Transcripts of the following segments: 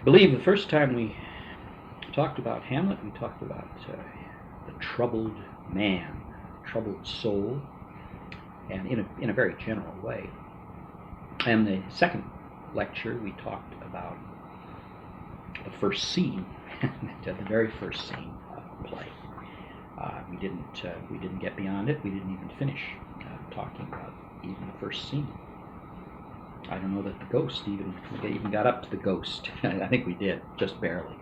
I believe the first time we talked about Hamlet, we talked about the troubled man, troubled soul, and in a very general way. And the second lecture, we talked about the first scene, the very first scene of the play. We didn't get beyond it. We didn't even finish talking about even the first scene. I don't know that the ghost even got up to the ghost. I think we did, just barely.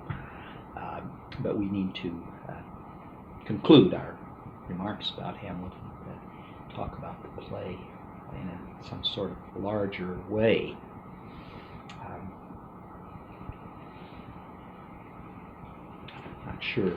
But we need to conclude our remarks about Hamlet and talk about the play in some sort of larger way. Not sure.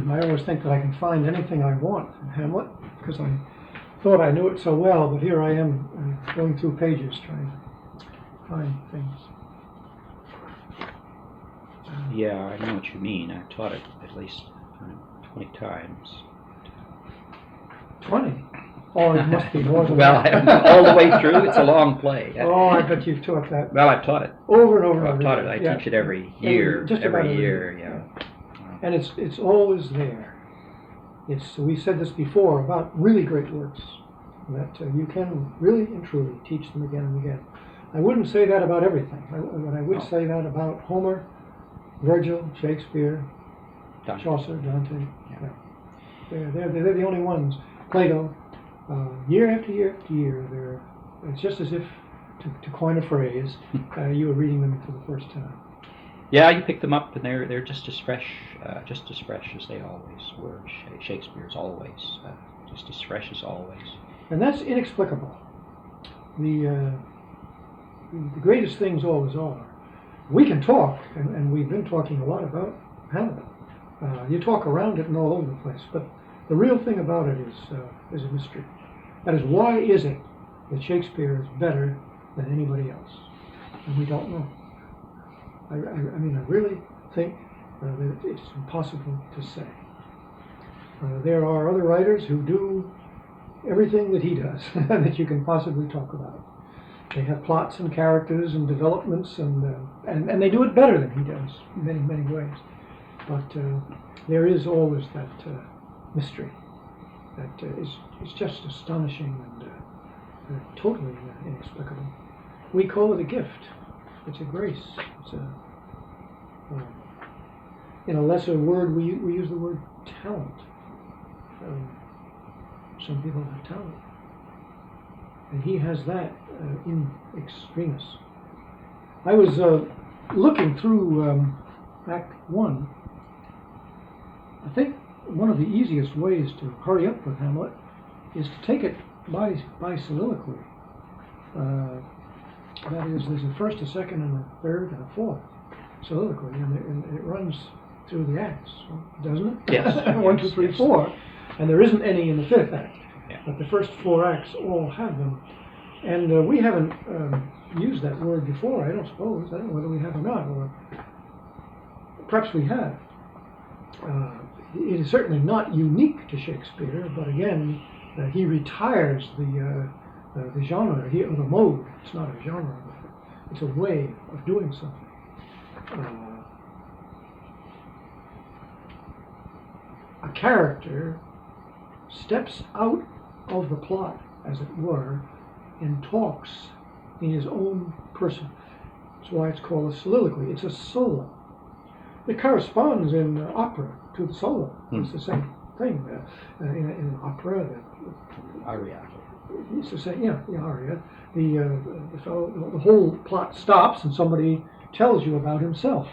I always think that I can find anything I want in Hamlet because I thought I knew it so well, but here I am going through pages trying to find things. Yeah, I know what you mean. I've taught it at least 20 times. 20? Oh, it must be more than well, that. All the way through. It's a long play. Oh, I bet you've taught that. Well, I've taught it over and over. I've taught it. I teach it every year. Every year, yeah. And it's always there. We said this before about really great works, that you can really and truly teach them again and again. I wouldn't say that about everything, but I would say that about Homer, Virgil, Shakespeare, Chaucer, Dante. Yeah. They're the only ones. Plato, year after year after year, it's just as if, to coin a phrase, you were reading them for the first time. Yeah, you pick them up and they're just as fresh as they always were. Shakespeare's always just as fresh as always. And that's inexplicable. The greatest things always are. We can talk, and we've been talking a lot about Hamlet. You talk around it and all over the place, but the real thing about it is a mystery. That is, why is it that Shakespeare is better than anybody else? And we don't know. I mean, I really think that it's impossible to say. There are other writers who do everything that he does that you can possibly talk about. They have plots and characters and developments, and they do it better than he does in many, many ways. But there is always that mystery that is just astonishing and totally inexplicable. We call it a gift. It's a grace. It's in a lesser word, we use the word talent. Some people have talent, and he has that in extremis. I was looking through Act 1. I think one of the easiest ways to hurry up with Hamlet is to take it by soliloquy. That is, there's a first, a second, and a third, and a fourth soliloquy, and it runs through the acts, doesn't it? Yes. 1, 2, 3, 4. And there isn't any in the fifth act. Yeah. But the first 4 acts all have them. And we haven't used that word before, I don't suppose. I don't know whether we have or not, or perhaps we have. It is certainly not unique to Shakespeare, but again, he retires the genre, or the mode. It's not a genre, but it's a way of doing something. A character steps out of the plot, as it were, and talks in his own person. That's why it's called a soliloquy. It's a solo. It corresponds in opera to the solo. It's the same thing. In an opera, the aria. It's the same. Yeah, the aria. The whole plot stops, and somebody tells you about himself.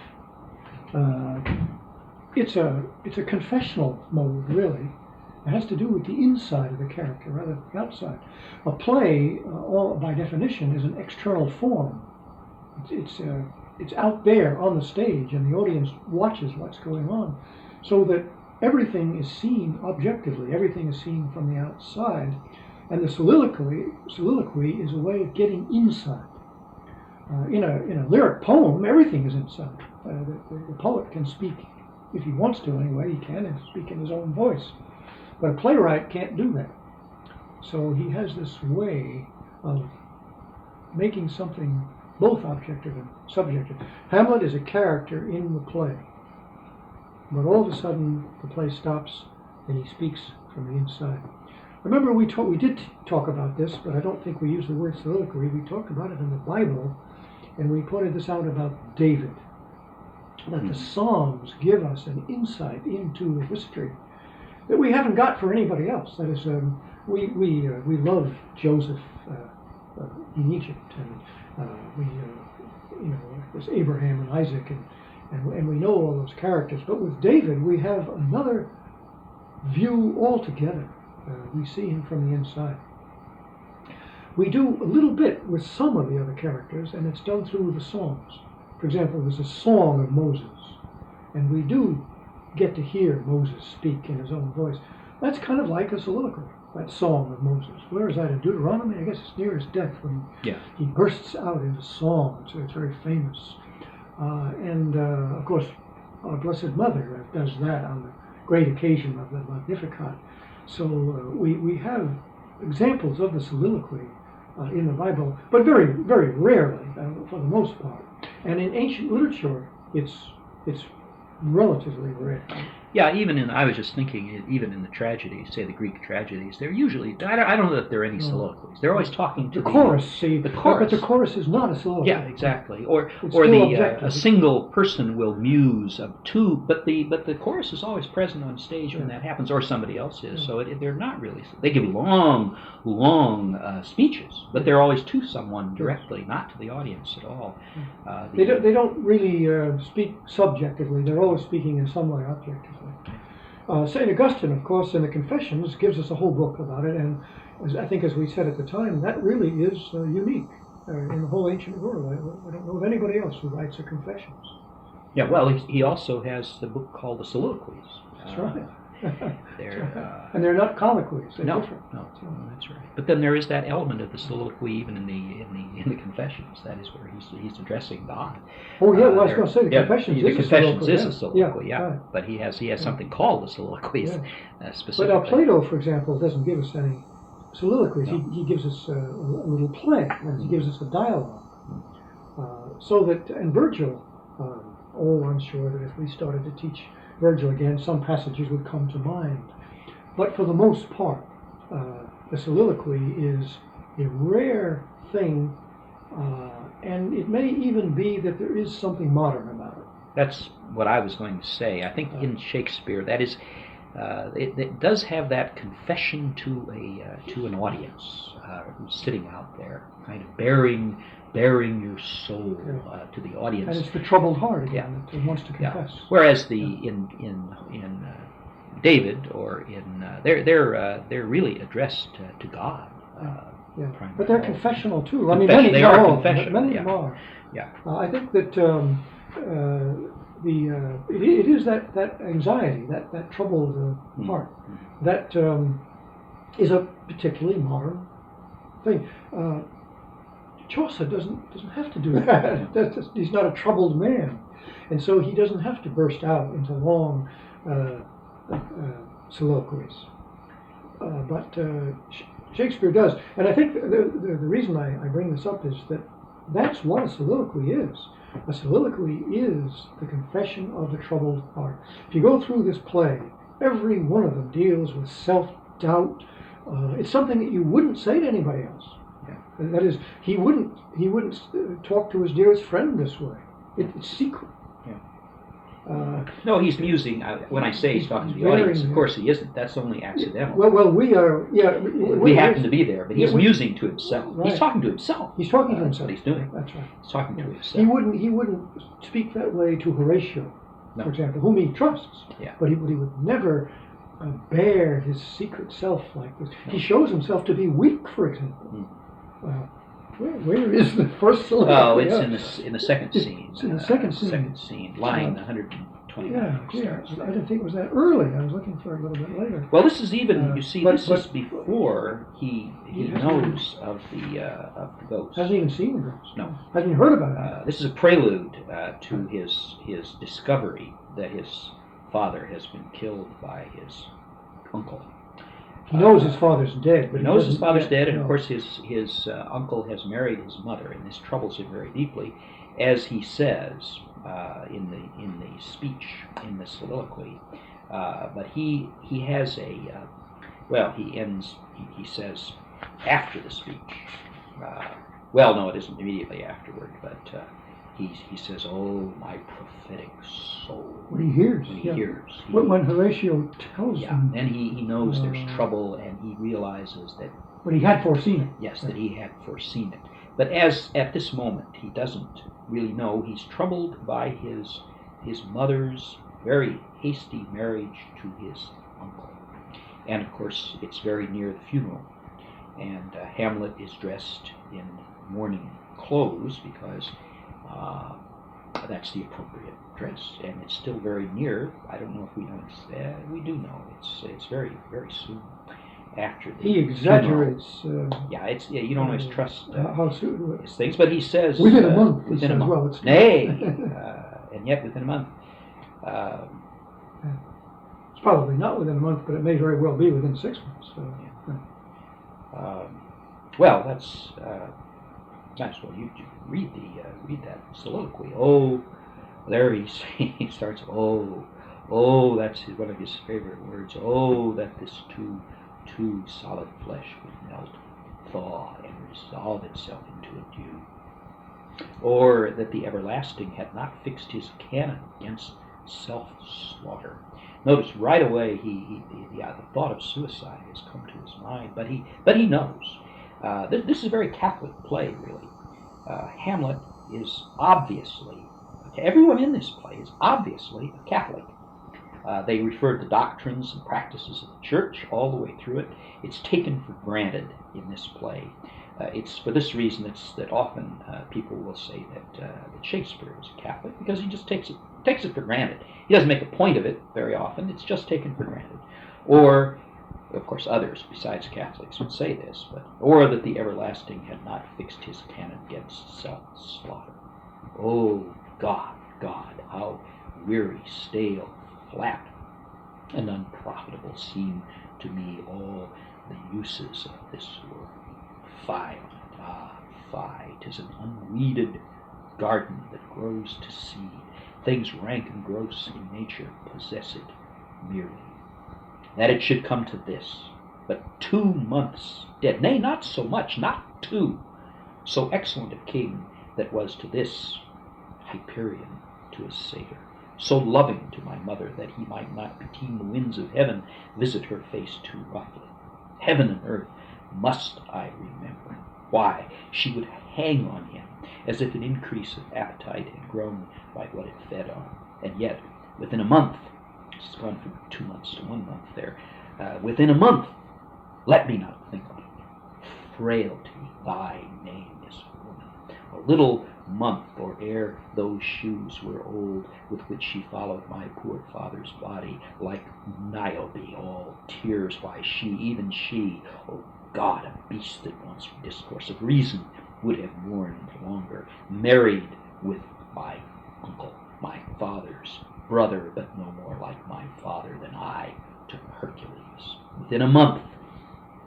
It's a confessional mode, really. It has to do with the inside of the character rather than the outside. A play, all by definition, is an external form. It's out there on the stage, and the audience watches what's going on, so that everything is seen objectively. Everything is seen from the outside, and the soliloquy is a way of getting inside. In a lyric poem, everything is inside. The poet can speak, if he wants to anyway. He can, and speak in his own voice. But a playwright can't do that. So he has this way of making something both objective and subjective. Hamlet is a character in the play, but all of a sudden the play stops and he speaks from the inside. Remember, we did talk about this, but I don't think we used the word soliloquy. We talked about it in the Bible, and we pointed this out about David, that the Psalms give us an insight into the history that we haven't got for anybody else. That is, we love Joseph in Egypt, and there's Abraham and Isaac, and we know all those characters. But with David, we have another view altogether. We see him from the inside. We do a little bit with some of the other characters, and it's done through the songs. For example, there's a song of Moses, and we do get to hear Moses speak in his own voice. That's kind of like a soliloquy, that song of Moses. Where is that, in Deuteronomy? I guess it's near his death when he bursts out into song. So it's very famous. Of course, our Blessed Mother does that on the great occasion of the Magnificat. So we have examples of the soliloquy in the Bible, but very, very rarely, for the most part. And in ancient literature, it's relatively rare. Yeah, I was just thinking, even in the tragedies, say the Greek tragedies, they're usually, I don't know that there are any soliloquies. They're always talking to the chorus. The chorus. But the chorus is not a soliloquy. Yeah, exactly. Or objective. A single person will muse of two, but the chorus is always present on stage when that happens, or somebody else is. So they're not really. They give long speeches, but they're always to someone directly, not to the audience at all. They don't really speak subjectively. They're always speaking in some way objectively. St. Augustine, of course, in the Confessions, gives us a whole book about it, and I think, as we said at the time, that really is unique in the whole ancient world. I don't know of anybody else who writes a Confessions. Yeah, well, he also has the book called the Soliloquies. That's right. And they're not colloquies. They're different. No, that's right. But then there is that element of the soliloquy even in the Confessions. That is where he's addressing God. Oh yeah, well I was going to say the Confessions is a soliloquy. Yeah, right. But he has something called the soliloquies specifically. But Plato, for example, doesn't give us any soliloquies. No. He gives us a little play, and he gives us a dialogue. And Virgil. I'm sure that if we started to teach Virgil again, some passages would come to mind. But for the most part, the soliloquy is a rare thing, and it may even be that there is something modern about it. That's what I was going to say. I think in Shakespeare, that is, it does have that confession to an audience who's sitting out there, kind of bearing your soul to the audience. And it's the troubled heart again that wants to confess. Yeah. Whereas in David or in they're really addressed to God. But they're confessional too. They are confessional. Many of them are. Yeah. I think that it is that anxiety, that troubled heart, that is a particularly modern thing. Chaucer doesn't have to do that. He's not a troubled man, and so he doesn't have to burst out into long soliloquies. But Shakespeare does, and I think the reason I bring this up is that that's what a soliloquy is. A soliloquy is the confession of the troubled heart. If you go through this play, every one of them deals with self-doubt. It's something that you wouldn't say to anybody else. That is, he wouldn't talk to his dearest friend this way. It's secret. No, he's musing. When I say he's talking to the audience, of course he isn't. That's only accidental. Well, we are. Yeah, we happen to be there, but he's musing to himself. Right. He's talking to himself. He's talking to himself. That's what he's doing. That's right. He's talking to himself. He wouldn't speak that way to Horatio, for example, whom he trusts. Yeah. But he would never bare his secret self like this. No. He shows himself to be weak, for example. Where is the first soliloquy? Oh, it's in the second scene. It's in the second scene. Second scene, line 120. Yeah. I didn't think it was that early. I was looking for a little bit later. Well, this is even. You see, this is before he knows of the ghost. Hasn't even seen the ghost. No. Hasn't even heard about it. This is a prelude to his discovery that his father has been killed by his uncle. He knows his father's dead, but he knows his doesn't father's yet dead, and know. of course his uncle has married his mother, and this troubles him very deeply, as he says in the speech, in the soliloquy. But he has he says after the speech. Well, no, it isn't immediately afterward, but he says, "Oh, my prophetic soul." When he hears. When he hears. When Horatio tells him. And he knows there's trouble, and he realizes that. But he had foreseen it. Yes, that he had foreseen it. But as at this moment he doesn't really know, he's troubled by his mother's very hasty marriage to his uncle. And of course, it's very near the funeral. And Hamlet is dressed in mourning clothes because that's the appropriate dress. And it's still very near. I don't know if we know. We do know. It's very, very soon after the He exaggerates. You don't always trust how soon his things, but he says within a month. Within a month. Well, it's Nay, and yet within a month. It's probably not within a month, but it may very well be within 6 months. So, well, that's well. You read that soliloquy. Oh, there he starts. Oh, that's one of his favorite words. Oh, that this too solid flesh would melt, thaw, and resolve itself into a dew. Or that the everlasting had not fixed his canon against self-slaughter. Notice right away the thought of suicide has come to his mind, but he knows. This is a very Catholic play, really. Hamlet is obviously, everyone in this play is obviously a Catholic. They refer to the doctrines and practices of the church all the way through it. It's taken for granted in this play. It's for this reason that often people will say that Shakespeare was a Catholic, because he just takes it for granted. He doesn't make a point of it very often. It's just taken for granted. Or, of course, others besides Catholics would say this, or that the everlasting had not fixed his canon against self-slaughter. Oh, God, how weary, stale, flat, and unprofitable seem to me all the uses of this world. Fie on it, fie, 'tis an unweeded garden that grows to seed. Things rank and gross in nature possess it merely. That it should come to this, but 2 months dead, nay, not so much, not 2, so excellent a king that was to this Hyperion to his satyr, so loving to my mother that he might not between the winds of heaven visit her face too roughly. Heaven and earth must I remember. Why, she would hang on him as if an increase of appetite had grown by what it fed on. And yet, within a month, it's gone from 2 months to 1 month there, within a month, let me not think on it. Frailty, thy name is woman. A little month, or ere those shoes were old, with which she followed my poor father's body, like Niobe, all tears, why she, even she, oh God, a beast that wants discourse of reason, would have mourned longer, married with my uncle, my father's brother, but no more like my father than I to Hercules. Within a month,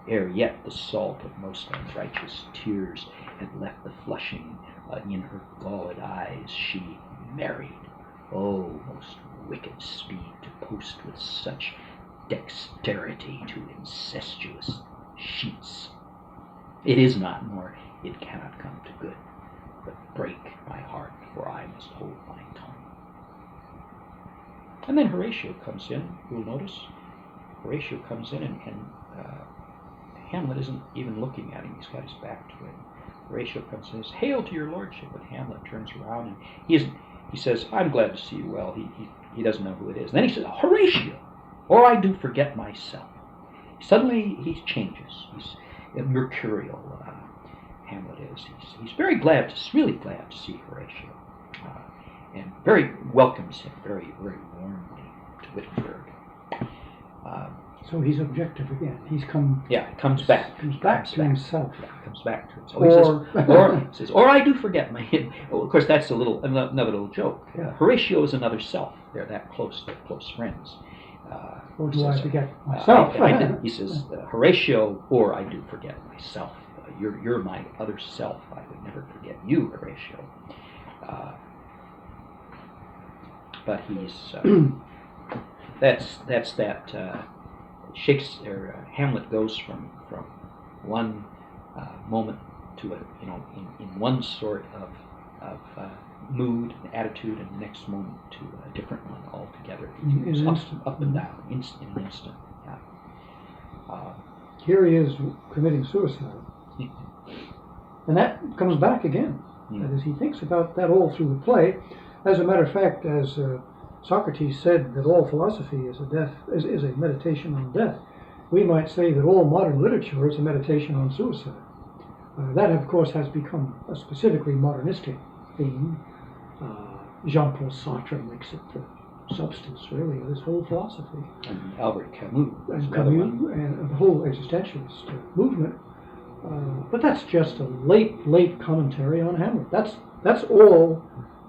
ere yet the salt of most unrighteous tears had left the flushing in her galled eyes, she married. Oh, most wicked speed to post with such dexterity to incestuous sheets. It is not, nor it cannot come to good, but break my heart, for I must hold my tongue. And then Horatio comes in. You'll notice Horatio comes in, and Hamlet isn't even looking at him. He's got his back to him. Horatio comes in and says, "Hail to your lordship," and Hamlet turns around and he says, "I'm glad to see you well." He doesn't know who it is. And then he says, "Horatio, or I do forget myself." Suddenly he changes. He's mercurial. Hamlet is. He's very glad really glad to see Horatio, and very welcomes him very, very warmly to Wittenberg. So he's objective again. He's come. Yeah, it comes back. Comes back to himself. Yeah, it comes back to himself. He says, or I do forget my. Well, of course, that's another little joke. Yeah. Horatio is another self. They're that close. They're close friends. Or do I forget myself? He says, Horatio, or I do forget myself. You're my other self. I would never forget you, Horatio. But he's that's that Shakespeare Hamlet goes from one moment to in one sort of mood and attitude, and the next moment to a different one altogether. In an instant. Up and down, in an instant. Yeah. Here he is committing suicide, and that comes back again. Yeah. That is, he thinks about that all through the play. As a matter of fact, as Socrates said that all philosophy is a meditation on death, we might say that all modern literature is a meditation on suicide. That, of course, has become a specifically modernistic theme. Jean-Paul Sartre makes it the substance, really, of this whole philosophy. And Albert Camus. And Camus and the whole existentialist movement. But that's just a late commentary on Hamlet. That's all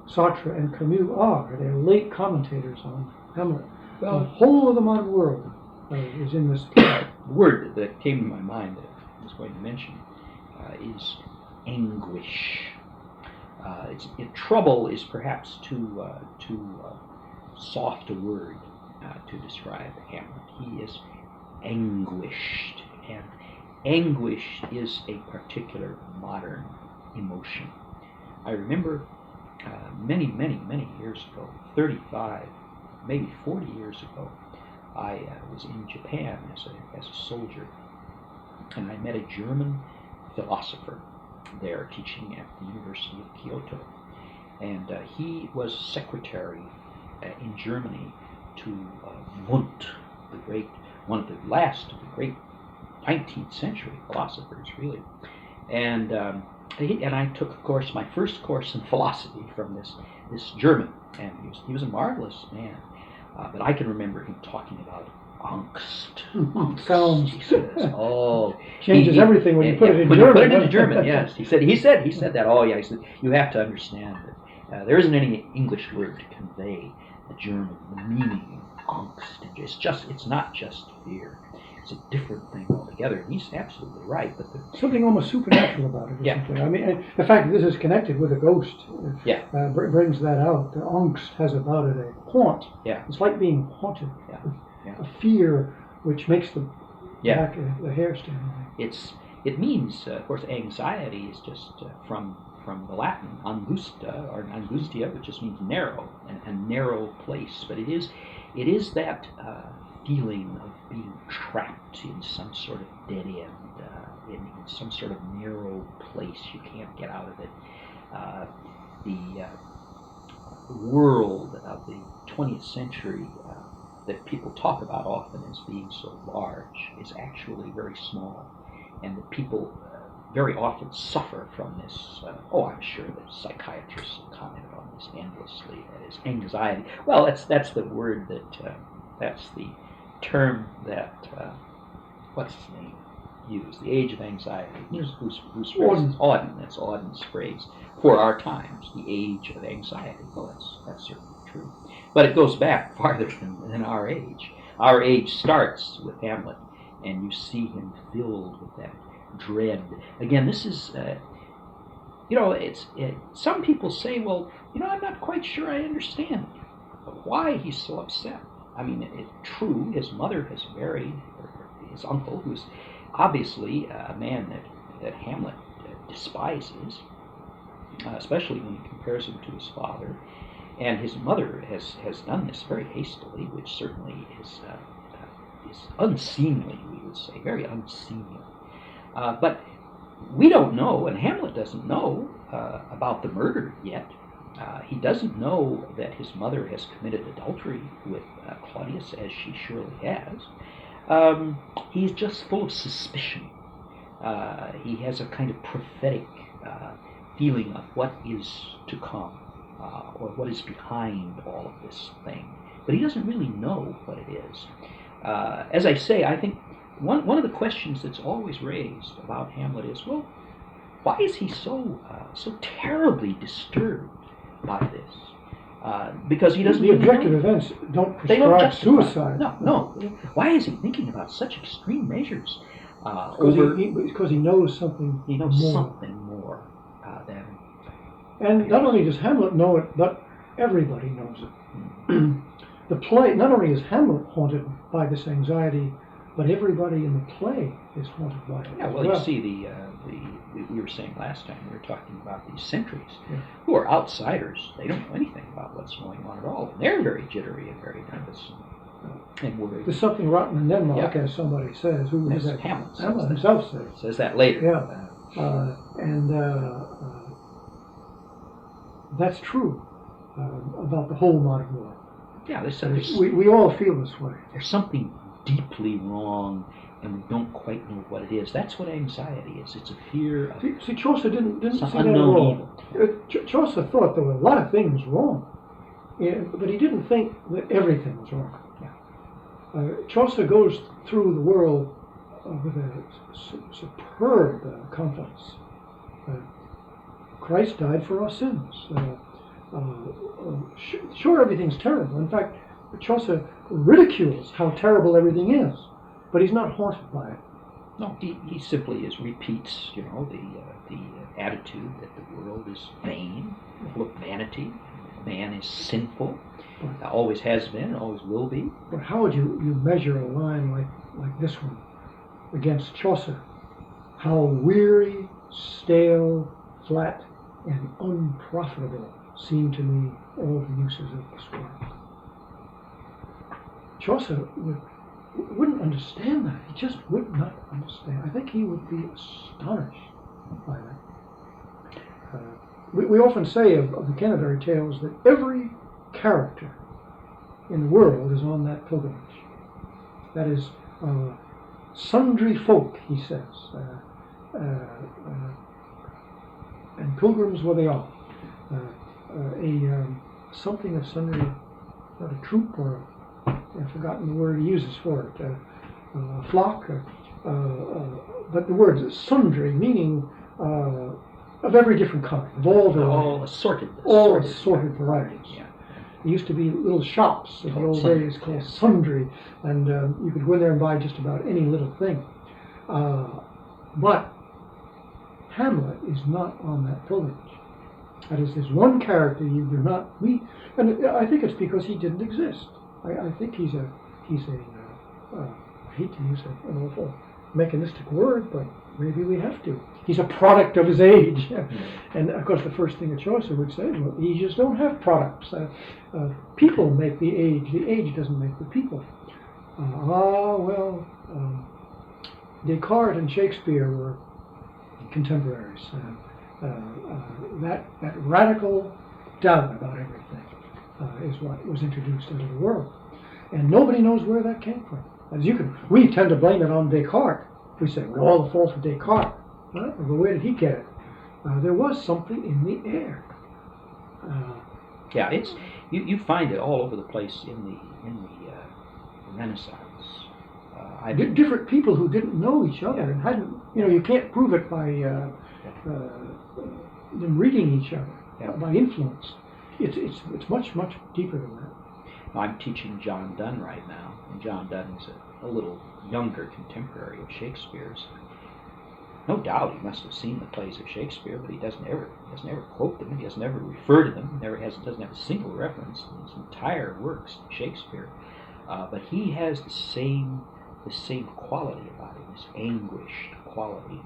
Sartre and Camus are. They're late commentators on Hamlet. Well, the whole of the modern world is in this play. The word that came to my mind that I was going to mention is anguish. Trouble is perhaps too soft a word to describe Hamlet. He is anguished, and anguish is a particular modern emotion. I remember many years ago, 35, maybe 40 years ago, I was in Japan as a soldier, and I met a German philosopher there teaching at the University of Kyoto. And he was secretary in Germany to Wundt, one of the last of the great 19th century philosophers, really. And I took, of course, my first course in philosophy from this German, and he was a marvelous man. But I can remember him talking about angst. Sounds. He says, "Oh, changes everything when you put it in when German." You put it into German, yes. He said that. Oh, yeah. He said you have to understand that there isn't any English word to convey the German meaning of angst. It's not just fear. It's a different thing altogether. And he's absolutely right. But something almost supernatural about it, isn't there? I mean, the fact that this is connected with a ghost brings that out. The angst has about it a haunt. Yeah. It's like being haunted. Yeah. A fear which makes the back of the hair stand on. It means, of course, anxiety is just from the Latin angusta or angustia, which just means narrow, a narrow place. But it is that feeling of being trapped in some sort of dead end, in some sort of narrow place. You can't get out of it. The world of the 20th century that people talk about often as being so large is actually very small, and that people very often suffer from this. I'm sure that psychiatrists have commented on this endlessly. That is anxiety. Well, that's the word that's the term that what's his name used? The Age of Anxiety. Whose phrase? Auden. That's Auden's phrase for our times. The Age of Anxiety. Well, that's certainly true. But it goes back farther than our age. Our age starts with Hamlet, and you see him filled with that dread. Again, this is, some people say, well, I'm not quite sure I understand why he's so upset. I mean, it's true, his mother has married his uncle, who's obviously a man that Hamlet despises, especially when he compares him to his father. And his mother has done this very hastily, which certainly is unseemly, we would say, very unseemly. But we don't know, and Hamlet doesn't know about the murder yet. He doesn't know that his mother has committed adultery with Claudius, as she surely has. He's just full of suspicion. He has a kind of prophetic feeling of what is to come. Or what is behind all of this thing. But he doesn't really know what it is. As I say, I think one of the questions that's always raised about Hamlet is, well, why is he so terribly disturbed by this? Because he doesn't. The objective events don't prescribe suicide. No. Why is he thinking about such extreme measures? Because he knows something. He knows more. something more than. And not only does Hamlet know it, but everybody knows it. The play, not only is Hamlet haunted by this anxiety, but everybody in the play is haunted by it. Yeah, well, you see, we were saying last time, we were talking about these sentries who are outsiders. They don't know anything about what's going on at all. And they're very jittery and very nervous and worried. There's something rotten in Denmark, as somebody says. Who is that? Hamlet himself says. Says that later. Yeah. That's true about the whole modern world. Yeah, we all feel this way. There's something deeply wrong, and we don't quite know what it is. That's what anxiety is. It's a fear of see, Chaucer didn't see that at unknown all. evil. Chaucer thought there were a lot of things wrong, but he didn't think that everything was wrong. Chaucer goes through the world with a superb confidence. Christ died for our sins. Sure, everything's terrible. In fact, Chaucer ridicules how terrible everything is, but he's not haunted by it. No, he simply repeats, the attitude that the world is vain, full of vanity. Man is sinful, always has been, always will be. But how would you measure a line like this one against Chaucer? How weary, stale, flat, and unprofitable seem to me all the uses of this world. Chaucer wouldn't understand that. He just would not understand. I think he would be astonished by that. We often say of the Canterbury Tales that every character in the world is on that pilgrimage. That is, sundry folk, he says, and pilgrims were they all. Something of sundry, not a troop or I've forgotten the word he uses for it, a flock, but the word is sundry, meaning of every different kind, of all varieties. All assorted varieties. Yeah. There used to be little shops in the old days called sundry, and you could go in there and buy just about any little thing. But Hamlet is not on that pilgrimage. That is, there's one character you do not meet, and I think it's because he didn't exist. I think he's a I hate to use an awful mechanistic word, but maybe we have to. He's a product of his age. And of course the first thing that Chaucer would say is, well, ages don't have products. People make the age doesn't make the people. Descartes and Shakespeare were contemporaries. That radical doubt about everything is what was introduced into the world. And nobody knows where that came from. We tend to blame it on Descartes. We say, well, all the fault of Descartes. Well, where did he get it? There was something in the air. It's you find it all over the place in the Renaissance. Different people who didn't know each other and hadn't, you can't prove it by them reading each other, by influence. It's much, much deeper than that. I'm teaching John Donne right now, and John Donne is a little younger contemporary of Shakespeare's. No doubt he must have seen the plays of Shakespeare, but he doesn't ever quote them, he doesn't ever refer to them, doesn't have a single reference in his entire works to Shakespeare. But he has the same quality about him, this anguished quality,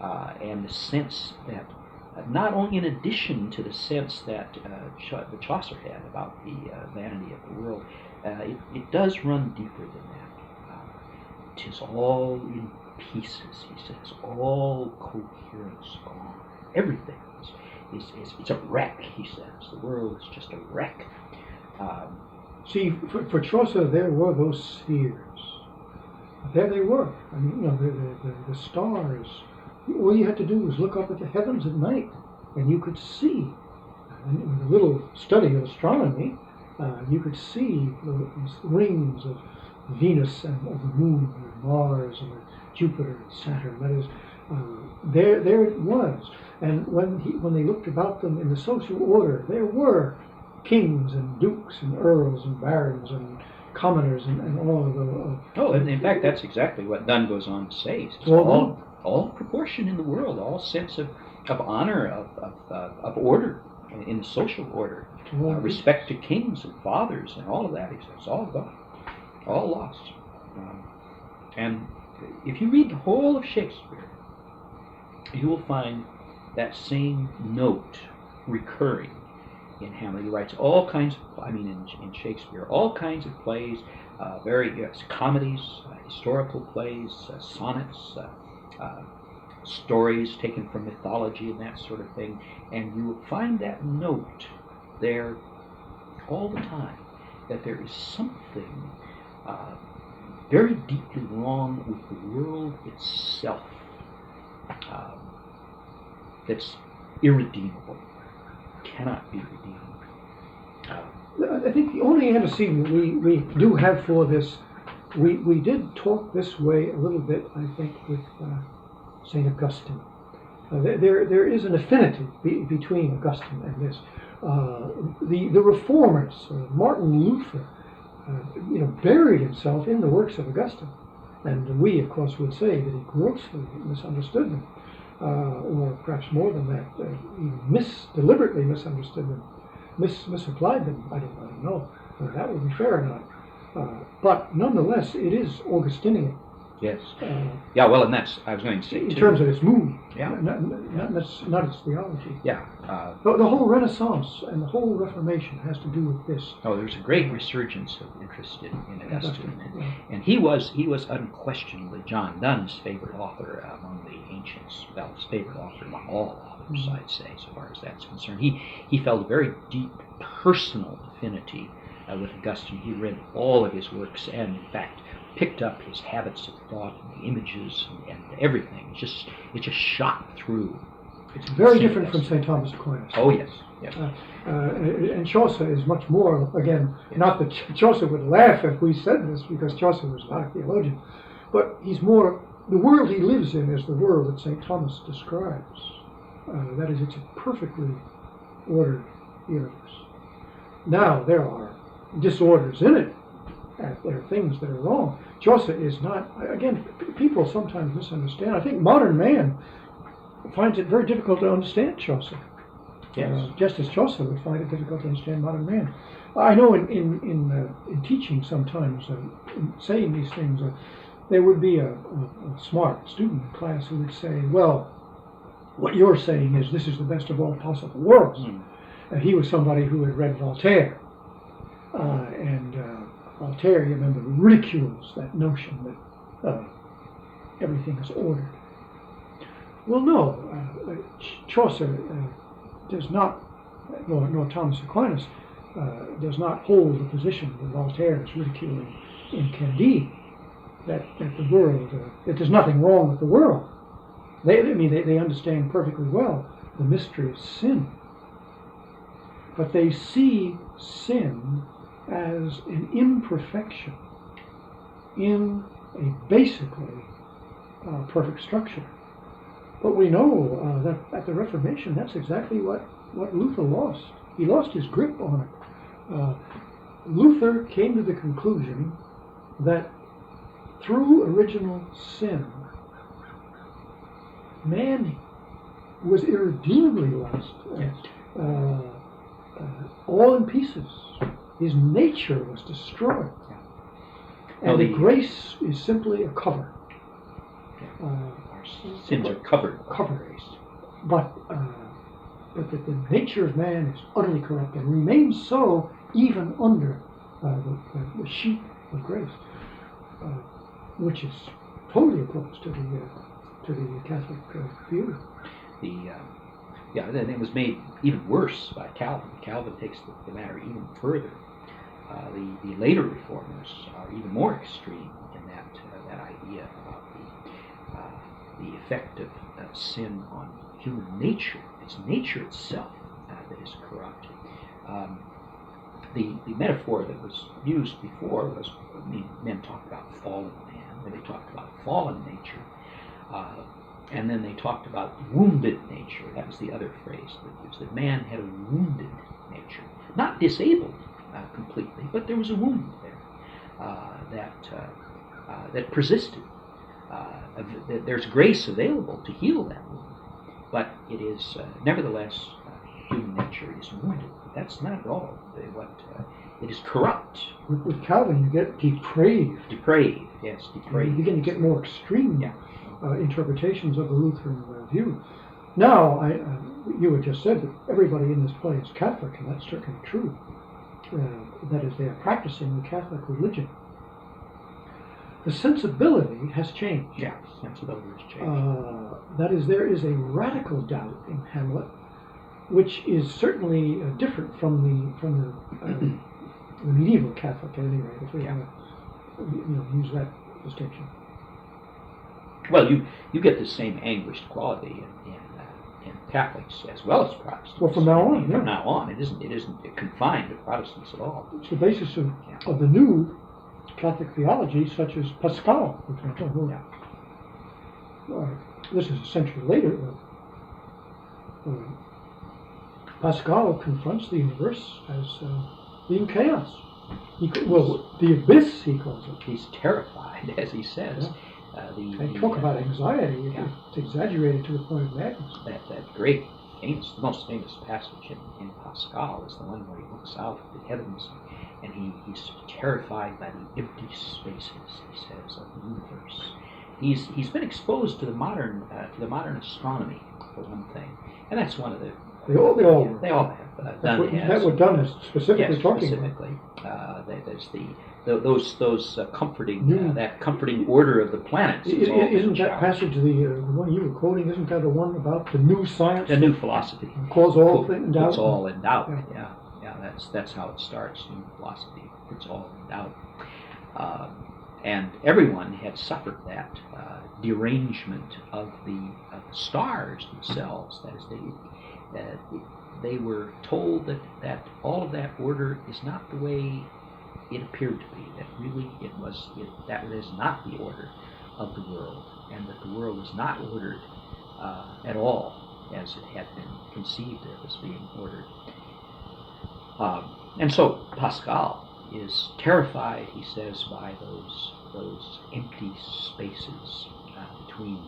and the sense that, not only in addition to the sense that Chaucer had about the vanity of the world, it does run deeper than that. 'Tis all in pieces, he says, all coherence gone. Everything it's a wreck, he says. The world is just a wreck. See, for Chaucer, there were those spheres. There they were. I mean, the stars. All you had to do was look up at the heavens at night, and you could see. And with a little study of astronomy, you could see those rings of Venus and the Moon and Mars and Jupiter and Saturn. That is, there it was. And when they looked about them in the social order, there were kings and dukes and earls and barons and commoners and all of the. Oh, and in fact, that's exactly what Dunn goes on to say. It's all proportion in the world, all sense of honor, of order, in the social order, respect to kings and fathers and all of that. He says, all gone, all lost. And if you read the whole of Shakespeare, you will find that same note recurring in Hamlet. He writes all kinds of, in Shakespeare, all kinds of plays, comedies, historical plays, sonnets, stories taken from mythology and that sort of thing. And you will find that note there all the time, that there is something very deeply wrong with the world itself that's irredeemable, cannot be redeemed. I think the only antecedent we do have for this, we did talk this way a little bit, I think, with St. Augustine. There is an affinity between Augustine and this. The reformers, Martin Luther, buried himself in the works of Augustine. And we, of course, would say that he grossly misunderstood them. Or perhaps more than that, deliberately misunderstood them, misapplied them. I don't know whether that would be fair or not. But nonetheless, it is Augustinian. Yes. Well, and that's, I was going to say, in terms of its mood, not its theology. Yeah. The whole Renaissance and the whole Reformation has to do with this. Oh, there was a great resurgence of interest in Augustine, and he was unquestionably John Donne's favorite author among the ancients. Well, his favorite author among all authors, I'd say, so far as that's concerned. He felt a very deep personal affinity with Augustine. He read all of his works, and in fact picked up his habits of thought and the images and everything. It just shot through. It's very different from St. Thomas Aquinas. Oh, yes. And Chaucer is much more, again, not that Chaucer would laugh if we said this, because Chaucer was not a theologian, but he's more, the world he lives in is the world that St. Thomas describes. That is, it's a perfectly ordered universe. Now, there are disorders in it. There are things that are wrong. Chaucer is not, again, people sometimes misunderstand. I think modern man finds it very difficult to understand Chaucer. Yes. Just as Chaucer would find it difficult to understand modern man. I know in teaching sometimes, in saying these things, there would be a smart student in class who would say, well, what you're saying is this is the best of all possible worlds. He was somebody who had read Voltaire. Voltaire, you remember, ridicules that notion that everything is ordered. Well, no, Chaucer does not, nor Thomas Aquinas, does not hold the position that Voltaire is ridiculing in Candide, that the world, that there's nothing wrong with the world. They understand perfectly well the mystery of sin, but they see sin as an imperfection in a basically perfect structure. But we know that at the Reformation, that's exactly what Luther lost. He lost his grip on it. Luther came to the conclusion that through original sin, man was irredeemably lost, all in pieces. His nature was destroyed. And the grace is simply a cover. Our sins are covered. But that the nature of man is utterly corrupt and remains so even under the sheet of grace, which is totally opposed to the Catholic view. Then it was made even worse by Calvin. Calvin takes the matter even further. The later reformers are even more extreme in that idea about the effect of sin on human nature. It's nature itself that is corrupt. the metaphor that was used before was, men talked about fallen man, and they talked about fallen nature, and then they talked about wounded nature. That was the other phrase that used, that man had a wounded nature, not disabled completely, but there was a wound there that persisted. There's grace available to heal that wound, but it is nevertheless human nature is wounded. That's not at all what it is corrupt. With Calvin, you get depraved. Depraved, yes, depraved. You begin to get more extreme interpretations of the Lutheran view. Now, you had just said that everybody in this play is Catholic, and that's certainly true. That is, they are practicing the Catholic religion. The sensibility has changed. Yeah, sensibility has changed. That is, there is a radical doubt in Hamlet, which is certainly different from the medieval Catholic, at any rate, if we use that distinction. Well, you get the same anguished quality in Catholics as well as Protestants. Well, from now on, From now on, it isn't confined to Protestants at all. It's the basis of the new Catholic theology, such as Pascal, for example. This is a century later. Pascal confronts the universe as being chaos. The abyss, he calls it. He's terrified, as he says. They talk about anxiety. It's exaggerated to the point of madness. That great, famous, the most famous passage in Pascal is the one where he looks out at the heavens and he's terrified by the empty spaces, he says, of the universe. He's been exposed to the modern astronomy, for one thing, and that's one of the. They all have done. That's what Dunn is specifically talking about. There's those comforting that comforting order of the planets. Isn't that passage the one you were quoting? Isn't that the one about the new science? The new philosophy. Calls all things in doubt. Puts all in doubt. Yeah. That's how it starts. New philosophy puts all in doubt. And everyone had suffered that derangement of the stars themselves. That is, they were told that all of that order is not the way it appeared to be. That really that is not the order of the world, and that the world is not ordered at all as it had been conceived of as being ordered. And so Pascal is terrified, he says, by those empty spaces between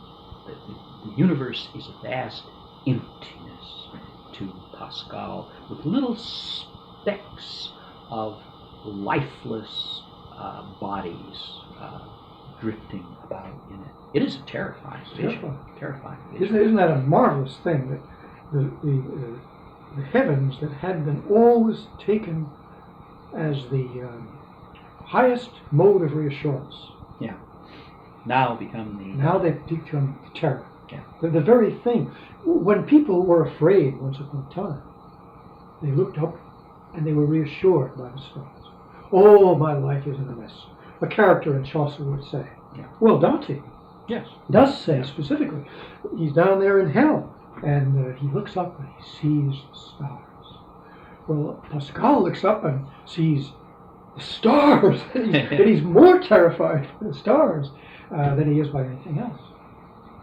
the universe is a vast emptiness to Pascal, with little specks of lifeless bodies drifting about in it. It is a terrifying vision. Terrifying vision. Isn't that a marvelous thing that the heavens that had been always taken as the highest mode of reassurance. Yeah. Now they've become terror. Yeah. The very thing. When people were afraid once upon a time, they looked up and they were reassured by the stars. Oh, my life isn't a mess. A character in Chaucer would say. Yeah. Well, Dante does say specifically. He's down there in hell, and he looks up and he sees the stars. Well, Pascal looks up and sees the stars, and he's more terrified by the stars than he is by anything else.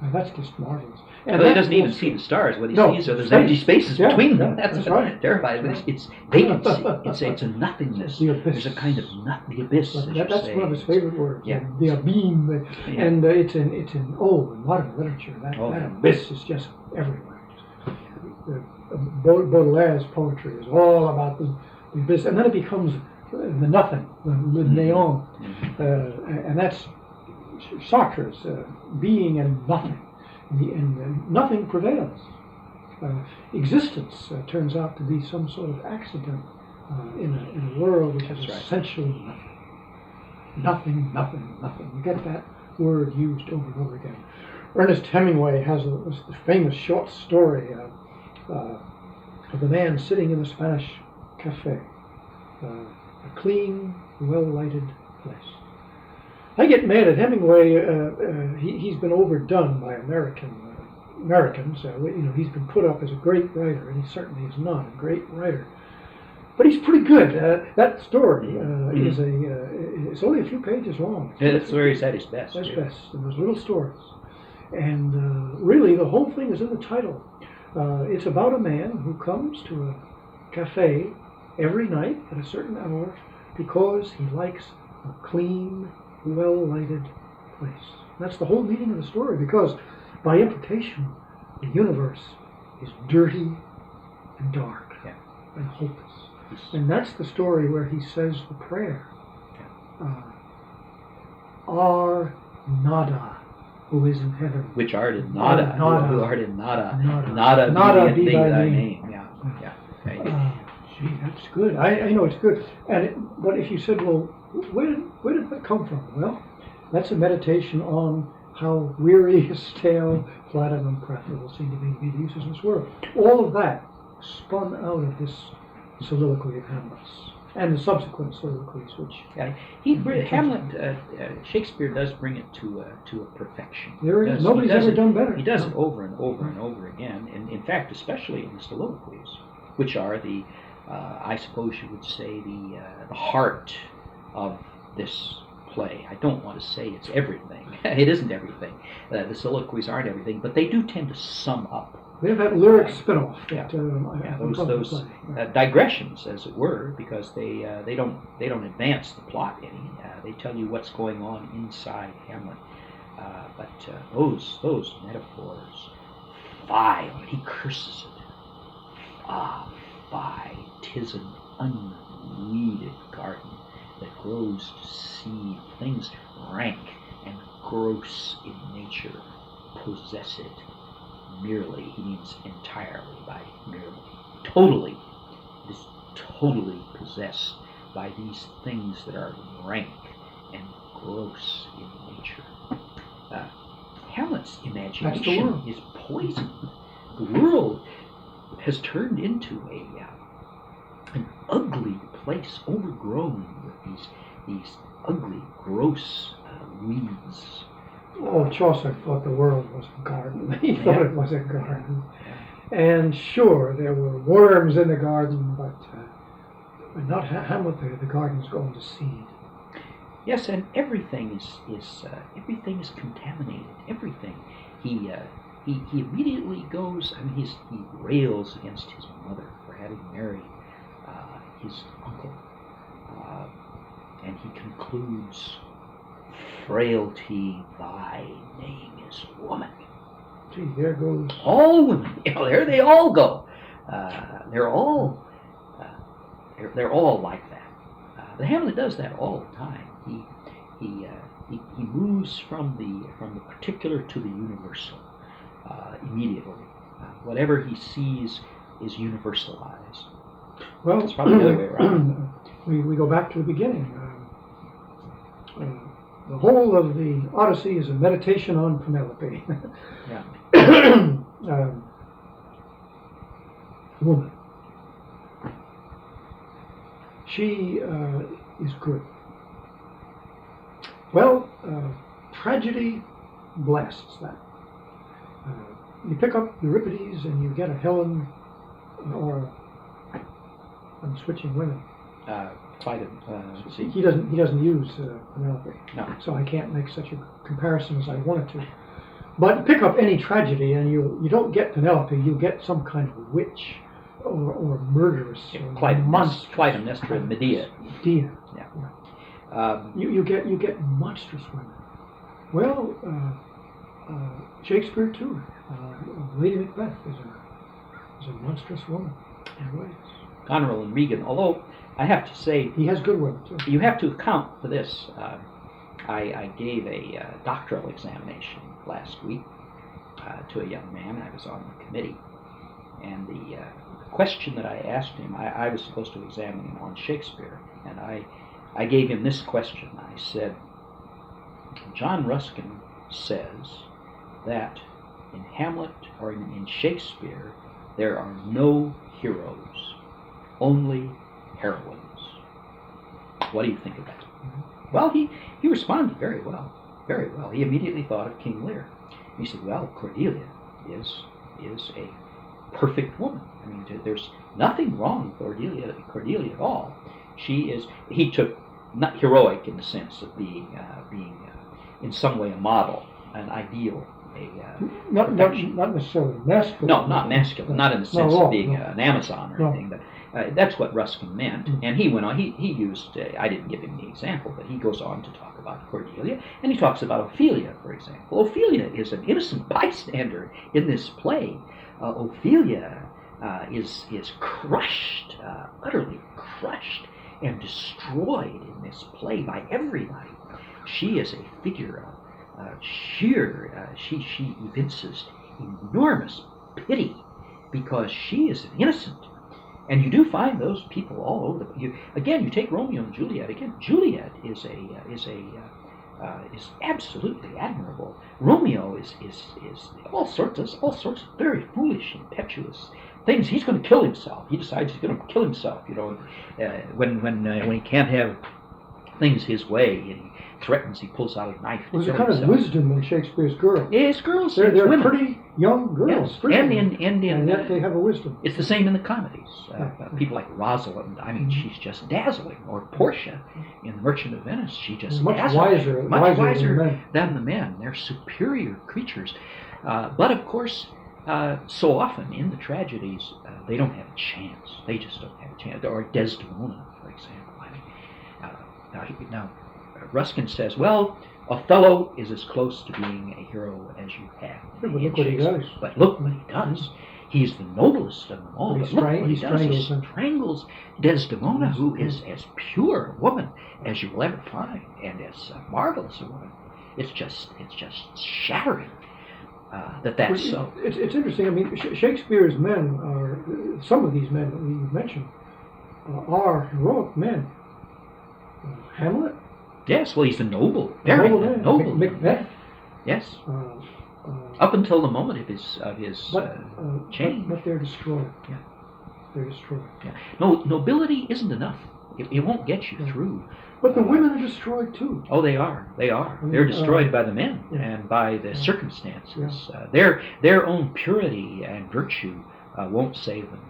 Now, that's just marvelous. And he doesn't even see the stars. What he sees are there's empty spaces between them. That's right. Terrifying. It's vacancy. It's a nothingness. The abyss. There's a kind of the abyss. That's one of his favorite words. Yeah. The abîme. Yeah. And it's in modern literature. That abyss is just everywhere. Baudelaire's poetry is all about the abyss, and then it becomes the nothing, the néant, and that's Sartre's being and nothing. And nothing prevails. Existence turns out to be some sort of accident in a world which is essentially nothing. Nothing. You get that word used over and over again. Ernest Hemingway has a famous short story of the man sitting in the Spanish cafe, a clean, well-lighted place. I get mad at Hemingway. He's been overdone by Americans. He's been put up as a great writer, and he certainly is not a great writer. but he's pretty good. That story is it's only a few pages long. Yeah, that's where he's at his best. That's best, in those little stories. And really, the whole thing is in the title. It's about a man who comes to a cafe every night at a certain hour because he likes a clean, well-lighted place. That's the whole meaning of the story, because by implication, the universe is dirty and dark and hopeless. And that's the story where he says the prayer. Our Nada, who is in heaven. Which art in nada, who art in nada. Nada be be thy thy name. Yeah. Right. Gee, that's good. I know it's good. But if you said, well, where did that come from? Well, that's a meditation on how weary, stale, flat, and unprofitable seem to be the uses in this world. All of that spun out of this soliloquy of Hamlet's, and the subsequent soliloquies, which Hamlet, Shakespeare does bring it to a perfection. Nobody's ever done better. He does it over and over and over again, and in fact, especially in the soliloquies, which are the, I suppose you would say, the heart of this play. I don't want to say it's everything. It isn't everything. The soliloquies aren't everything, but they do tend to sum up. They have that lyric spin-off. Those digressions, as it were, because they don't advance the plot any. They tell you what's going on inside Hamlet. But those metaphors, fie, when he curses it. Ah, fie, 'tis an unweeded garden that grows to seed. Things rank and gross in nature possess it. Merely, he means entirely by merely. Totally, it is totally possessed by these things that are rank and gross in nature. Hamlet's imagination is poisoned. The world has turned into an ugly place, overgrown with these ugly, gross weeds. Oh, Chaucer thought the world was a garden. He thought it was a garden. And sure, there were worms in the garden, but not Hamlet. The garden's going to seed. Yes, and everything is contaminated. Everything. He immediately goes. I mean, he rails against his mother for having married his uncle, and he concludes, "Frailty, thy name is woman." Gee, there goes all women. There they all go. They're all like that. The Hamlet does that all the time. He moves from the particular to the universal immediately. Whatever he sees is universalized. Well, it's probably the other way around. We go back to the beginning. The whole of the Odyssey is a meditation on Penelope. Woman. She is good. Well, tragedy blasts that. You pick up Euripides and you get a Helen, or I'm switching women. He doesn't use Penelope, no. So I can't make such a comparison as I wanted to. But pick up any tragedy and you don't get Penelope, you get some kind of witch or murderous monster. Clytemnestra, Medea. Yeah. You You get monstrous women. Well, Shakespeare too. Lady Macbeth is a monstrous woman in ways. Goneril and Regan, although I have to say, he has good women too. You have to account for this. I gave a doctoral examination last week to a young man. I was on the committee, and the question that I asked him, I was supposed to examine him on Shakespeare, and I gave him this question. I said, John Ruskin says that in Hamlet or in Shakespeare there are no heroes, only heroines. What do you think of that? Mm-hmm. Well, he responded very well, very well. He immediately thought of King Lear. He said, well, Cordelia is a perfect woman. I mean, there's nothing wrong with Cordelia at all. He took, not heroic in the sense of being in some way a model, an ideal, not necessarily masculine. No, not masculine, not in the sense of being an Amazon or anything, but that's what Ruskin meant. Mm-hmm. And he went on, he used, I didn't give him the example, but he goes on to talk about Cordelia, and he talks about Ophelia, for example. Ophelia is an innocent bystander in this play. Ophelia is crushed, utterly crushed and destroyed in this play by everybody. She is a figure of sheer, she evinces enormous pity because she is an innocent. And you do find those people all over again, you take Romeo and Juliet again. Juliet is absolutely admirable. Romeo is all sorts of very foolish, impetuous things. He's going to kill himself. He decides he's going to kill himself. When he can't have things his way, he threatens. He pulls out a knife. There's a kind of wisdom in Shakespeare's girls. Yes, girls. They're women. pretty young girls, Yes. And yet they have a wisdom. It's the same in the comedies. People like Rosalind. I mean, she's just dazzling. Or Portia in The Merchant of Venice. She just much dazzling. wiser than the men. They're superior creatures. But of course, so often in the tragedies, they don't have a chance. They just don't have a chance. Or Desdemona, for example. I mean, now Ruskin says, well, Othello is as close to being a hero as you have. But look what he does. But look what he does. He's the noblest of them all. But look what he does. He strangles Desdemona, who is as pure a woman as you will ever find, and as marvelous a woman. It's just shattering that's so. It's interesting. I mean, Shakespeare's men are, some of these men that we mentioned are heroic men. Hamlet. Yes, well, he's a noble, very noble. Macbeth. Yes. Up until the moment of his change. But they're destroyed. Yeah. They're destroyed. Yeah. No, nobility isn't enough. It won't get you through. But the women are destroyed too. Oh, they are. I mean, they're destroyed by the men and by the circumstances. Their own purity and virtue won't save them.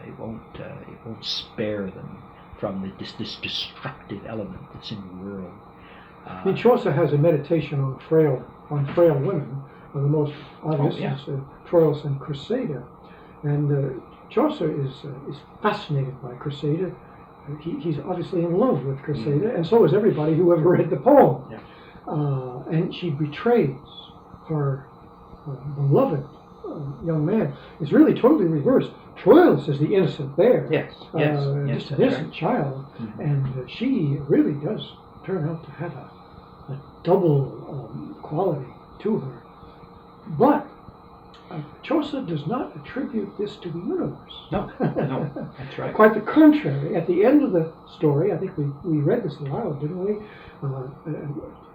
It won't spare them from this destructive element that's in the world. I mean, Chaucer has a meditation on frail women. The most obvious is Troilus and Cressida, and Chaucer is fascinated by Cressida. He's obviously in love with Cressida, and so is everybody who ever read the poem. Yeah. And she betrays her beloved young man. It's really totally reversed. Troilus is the innocent there. Yes. Just an innocent child, and she really does turn out to have a double quality to her. But Chaucer does not attribute this to the universe. No, that's right. Quite the contrary. At the end of the story, I think we read this aloud, didn't we?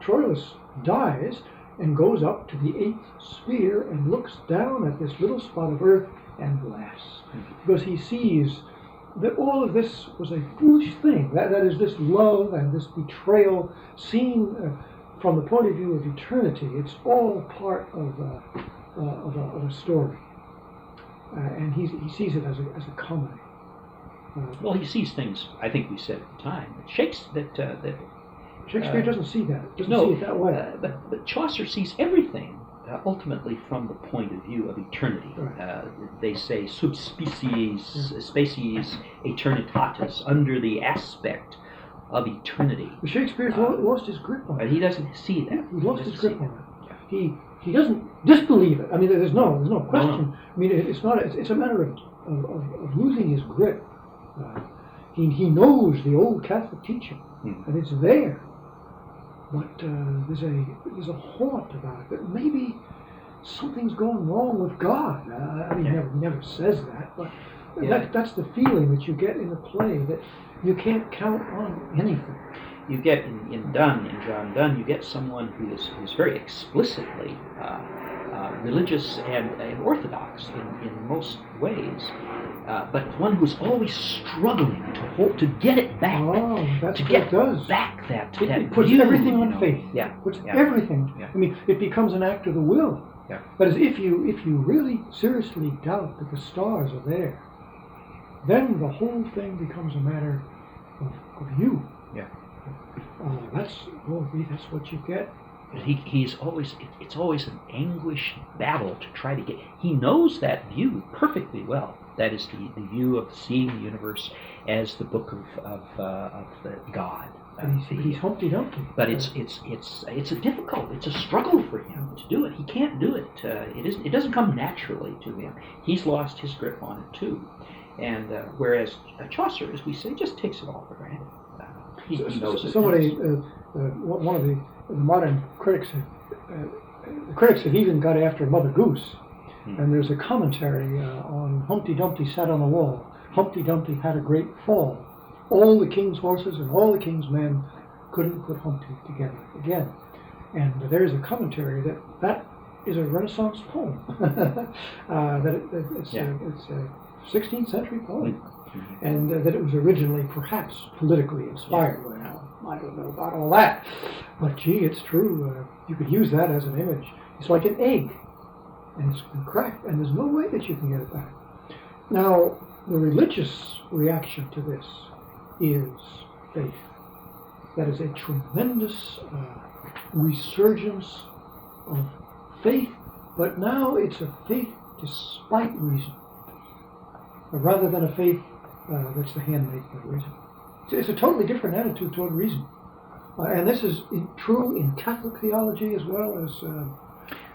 Troilus dies and goes up to the 8th sphere and looks down at this little spot of earth and laughs. Because he sees that all of this was a foolish thing. That is, this love and this betrayal seen from the point of view of eternity. It's all part of a story. And he sees it as a comedy. Well, he sees things, I think we said at the time, that Shakespeare doesn't see that. Doesn't see it that way. But Chaucer sees everything ultimately from the point of view of eternity. Right. They say subspecies, species aeternitatis, under the aspect of eternity. But Shakespeare's lost his grip on it. He doesn't see that. He lost his grip on it. Yeah. He doesn't disbelieve it. I mean, there's no question. No. I mean, it's a matter of losing his grip. He knows the old Catholic teaching, and it's there. But there's a haunt about it that maybe something's going wrong with God. I mean, he never says that, but that's the feeling that you get in the play, that you can't count on anything. You get in John Donne, you get someone who is very explicitly religious and orthodox in most ways, but one who's always struggling to get it back. Oh, that's to what get it does. Back that it puts view, everything on faith. Yeah, puts everything. Yeah. I mean, it becomes an act of the will. Yeah. That is, if you really seriously doubt that the stars are there, then the whole thing becomes a matter of you. Yeah. That's what you get. He's always, it's always an anguished battle to try to get. He knows that view perfectly well. That is the view of seeing the universe as the book of the God. He's Humpty Dumpty. But it's a struggle for him to do it. He can't do it. It doesn't come naturally to him. He's lost his grip on it too. And whereas Chaucer, as we say, just takes it all for granted. He knows it. Somebody, one of the modern critics, the critics have even got after Mother Goose. And there's a commentary on Humpty Dumpty sat on the wall. Humpty Dumpty had a great fall. All the king's horses and all the king's men couldn't put Humpty together again. And there's a commentary that is a Renaissance poem. It's a 16th century poem. And that it was originally perhaps politically inspired. Well, I don't know about all that. But gee, it's true. You could use that as an image. It's like an egg. And it's been cracked, and there's no way that you can get it back. Now, the religious reaction to this is faith. That is a tremendous resurgence of faith, but now it's a faith despite reason, rather than a faith that's the handmaid of reason. It's a totally different attitude toward reason. And this is true in Catholic theology as well as...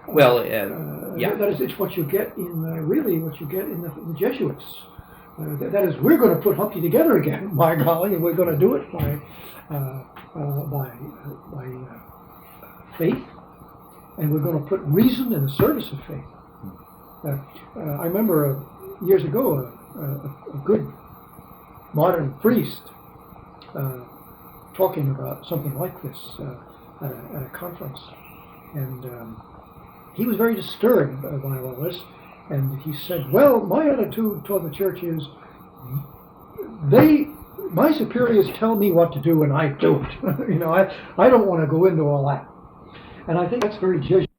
That is, it's what you get in what you get in the Jesuits. That is, we're going to put Humpty together again, by golly, and we're going to do it by faith, and we're going to put reason in the service of faith. I remember years ago a good modern priest talking about something like this at a conference, and he was very disturbed by all this, and he said, well, my attitude toward the church is, my superiors tell me what to do and I do it. I don't want to go into all that. And I think that's very Jesuit.